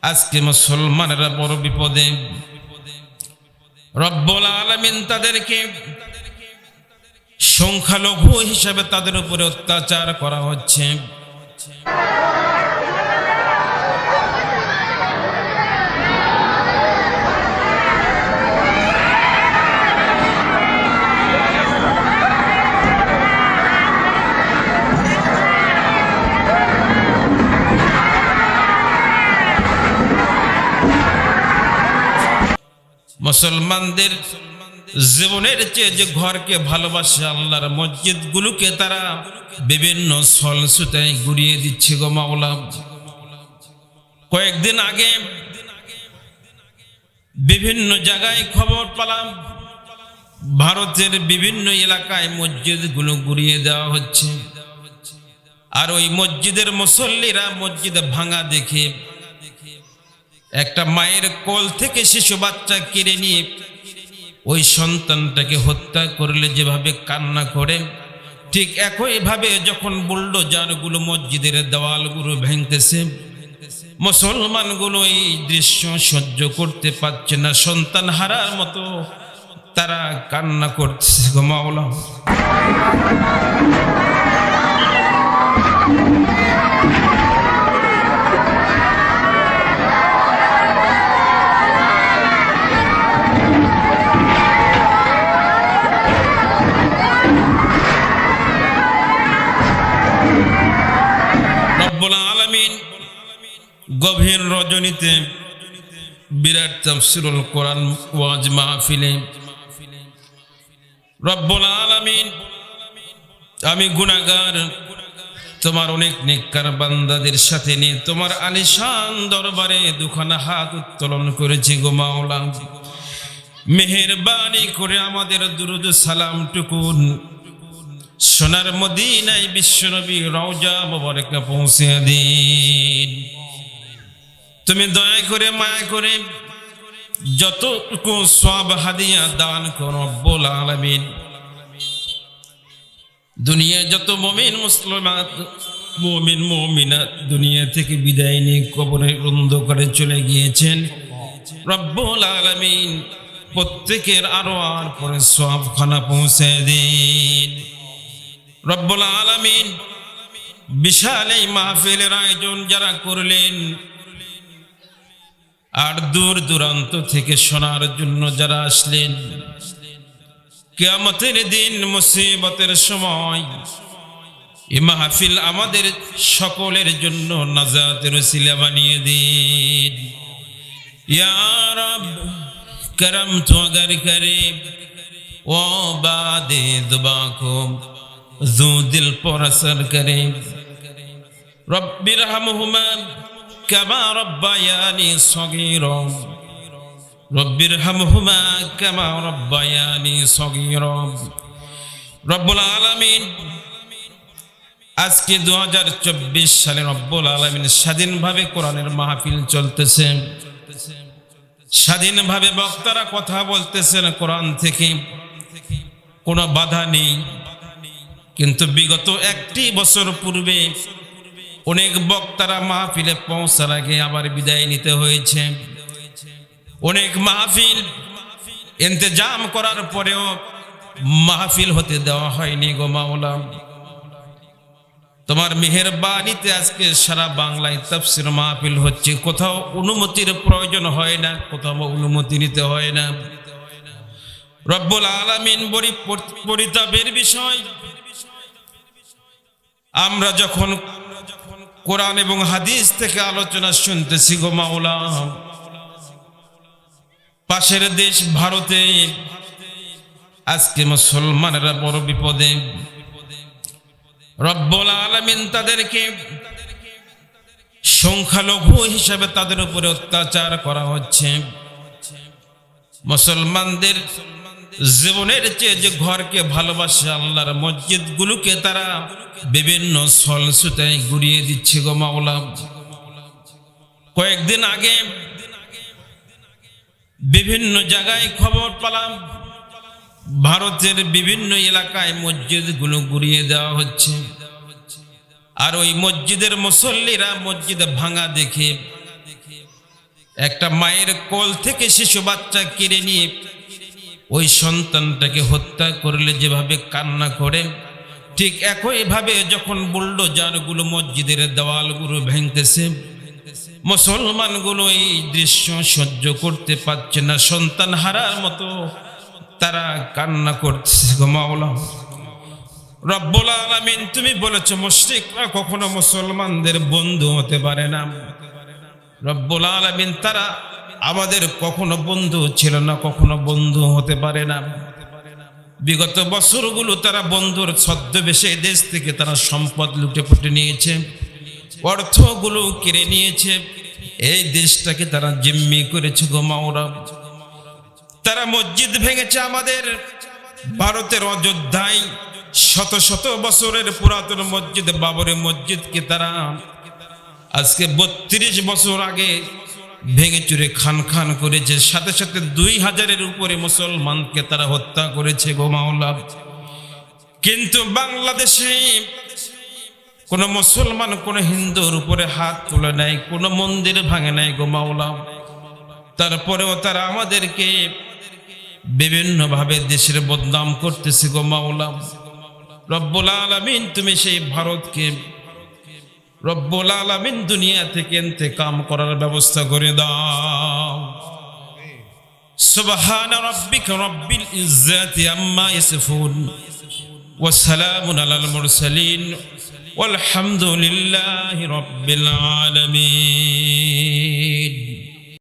আজকে মুসলমানেরা বড় বিপদে। রব্বুল আলামিন তাদেরকে সংখ্যালঘু হিসেবে তাদের উপরে অত্যাচার করা হচ্ছে। মুসলমানদের জীবনের চেয়ে যে ঘরকে ভালোবাসে, আল্লাহর মসজিদগুলোকে তারা বিভিন্ন ছলছুতায় ঘুরিয়ে দিচ্ছে গো মাওলা। কয়েকদিন আগে বিভিন্ন জায়গায় খবর পেলাম, ভারতের বিভিন্ন এলাকায় মসজিদগুলো ঘুরিয়ে দেওয়া হচ্ছে। আর ওই মসজিদের মুসল্লিরা মসজিদে ভাঙা দেখে একটা মায়ের কোল থেকে শিশু বাচ্চা কেড়ে নিয়ে ওই সন্তানটাকে হত্যা করলে যেভাবে কান্না করে, ঠিক একইভাবে যখন বুলডোজারগুলো মসজিদের দেওয়ালগুলো ভেঙতেছে, মুসলমানগুলো এই দৃশ্য সহ্য করতে পারছে না, সন্তান হারার মতো তারা কান্না করতেছে গো মাওলা। রব্বুল আলামিন গভীর রজনীতে বিরাট তাফসীরুল কোরআন ওয়াজ মাহফিলে রব্বুল আলামিন, আমি গুনাহগার তোমার অনেক নেককার বান্দাদের সাথে নিয়ে তোমার আলিশান দরবারে দুখানা হাত উত্তোলন করেছি গো মাওলা। মেহেরবানি করে আমাদের দুরুদ সালাম টুকুন সোনার মদিনায় বিশ্বনবী রওজা মুবারকে পৌঁছে দিন। তুমি দয়া করে মায়া করে যতটুকু সওয়াব হাদিয়া দান করো রব্বুল আলামিন। দুনিয়ায় যত মুমিন মুসলমান মুমিন মুমিনাত দুনিয়া থেকে বিদায় নিয়ে কবরে অন্ধকারে চলে গিয়েছেন, রব্বুল আলামিন প্রত্যেকের আরো আর পরে সওয়াবখানা পৌঁছে দিন। রব্বুল আলামিন বিশাল এই মাহফিলের আয়োজন যারা করলেন, আর দূর দূরান্ত থেকে শোনার জন্য যারা আসলেন, কিয়ামতের দিন মুসিবতের সময় এই মাহফিল আমাদের সকলের জন্য নাজাতের ওসিলা বানিয়ে দিন ইয়া রব। করম তো अगर करे ओ बादे दुबा को जो दिल पर असर करे, रब्बिरहमुहुमा कमा रब्बायानी सगीरा, रब्बिरहमुहुमा कमा रब्बायानी सगीरा। রব্বুল আলামিন আজকে 2024 সালে রব্বুল আলামিন স্বাধীনভাবে কোরআনের মাহফিল চলতেছে, স্বাধীনভাবে বক্তারা কথা বলতেছেন কোরআন থেকে, কোনো বাধা নেই। কিন্তু বিগত একটি বছর পূর্বে অনেক বক্তারা মাহফিলে পৌঁছার আগে আবার বিদায় নিতে হয়েছে। অনেক মাহফিল ইন্তজাম করার পরেও মাহফিল হতে দেওয়া হয়নি গো মাওলা। তোমার মেহেরবানিতে আজকে সারা বাংলায় তাফসীর মাহফিল হচ্ছে। কোথাও অনুমতির প্রয়োজন হয় না, কোথাও অনুমতি নিতে হয় না। রব্বুল আলামিন বড় পরিতাপের বিষয়, আমরা যখন কোরআন এবং হাদিস থেকে আলোচনা শুনতেছি গো মাওলা, পাশের দেশ ভারতে আজকে মুসলমানেরা বড় বিপদে। রব্বুল আলামিন তাদেরকে সংখ্যালঘু হিসেবে তাদের উপরে অত্যাচার করা হচ্ছে। মুসলমানদের জীবনের চেয়ে যে ঘরকে ভালোবাসে, আল্লাহর মসজিদগুলোকে তারা বিভিন্ন ছলছুতায় ঘুরিয়ে দিচ্ছে গো মাওলা। কয়েকদিন আগে বিভিন্ন জায়গায় খবর পেলাম, ভারতের বিভিন্ন এলাকায় মসজিদগুলো ঘুরিয়ে দেওয়া হচ্ছে। আর ওই মসজিদের মুসল্লিরা মসজিদে ভাঙা দেখে একটা মায়ের কোল থেকে শিশু বাচ্চা কেড়ে নিয়ে ওই সন্তানটাকে হত্যা করলে যেভাবে কান্না করে, ঠিক একইভাবে যখন বুলডোজারগুলো মসজিদের দেওয়ালগুলো ভেঙতেছে, মুসলমানগুলো এই দৃশ্য সহ্য করতে পারছে না, সন্তান হারার মতো তারা কান্না করতেছে। গো মাওলা রব্বুল আলামিন, তুমি বলেছো মুশরিকরা কখনো মুসলমানদের বন্ধু হতে পারে না। রব্বুল আলামিন, তারা আমাদের কখনো বন্ধু ছিল না, কখনো বন্ধু হতে পারে না। বিগত বছরগুলো তারা বন্ধুর ছদ্মবেশে দেশ থেকে তারা সম্পদ লুটে পুটে নিয়েছে, অর্থগুলো কেড়ে নিয়েছে, এই দেশটাকে তারা জিম্মি করেছে। গো মাওলা, তারা মসজিদ ভেঙেছে আমাদের ভারতের অযোধ্যায়, শত শত বছরের পুরাতন মসজিদ বাবরি মসজিদকে তারা আজকে 32 বছর আগে ভেঙে চুরে খান খান করেছে, সাথে সাথে 2000-এর উপরে মুসলমানকে তারা হত্যা করেছে। গো মাওলা, কিন্তু বাংলাদেশে কোন মুসলমান কোন হিন্দুর উপরে হাত তুলে নাই, কোন মন্দির ভাঙে নাই। গো মাওলা, তারপরেও তারা আমাদেরকে বিভিন্ন ভাবে দেশের বদনাম করতেছে। গো মাওলা রব্বুল আলামিন, তুমি সেই ভারতকে রব্বুল আলামিন দুনিয়া থেকে ইন্তেকাম করার ব্যবস্থা করে দাও। সুবহানা রাব্বিকা রাব্বিল ইজ্জাতি আম্মা ইয়াসিফুন ওয়া সালামুন আলাল মুরসালিন ওয়ালহামদুলিল্লাহি রাব্বিল আলামিন।